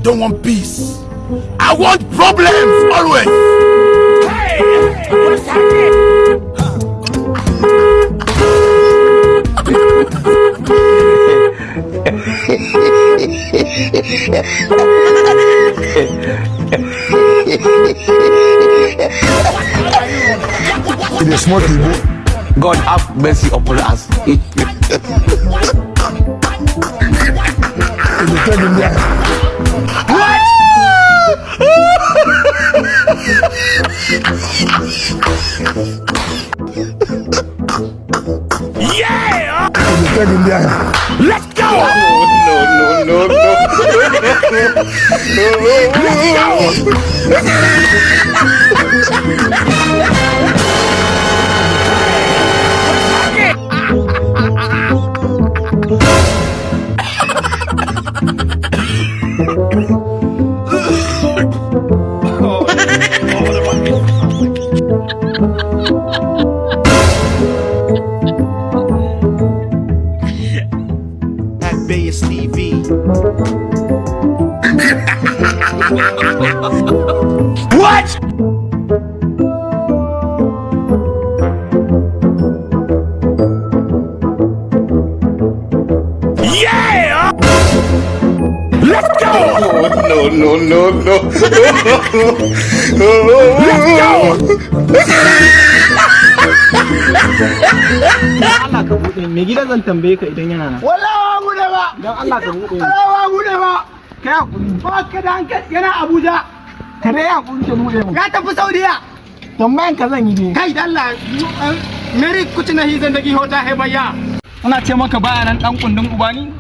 don't want peace. I want problems always. Hey, what's happening? God have mercy upon us. What? Yeah! Let's go! No. TV. What? Yeah! Let's go! No. Let's go! Allah ka buɗe me gidan zan tambaye ka idan yana nan. Wallahi bude ba. Dan Allah ka buɗe. Wallahi bude ba. Kai hakuri. Ba ka da hankali yana Abuja. Ka dai hakuri ka buɗe mu. Ya tafi Saudiya. Tambayan ka zan yi ne. Kai dalla Mary kuci na hizan da ki hota he bayya. Ana ce maka baya nan dan kundin uba ni.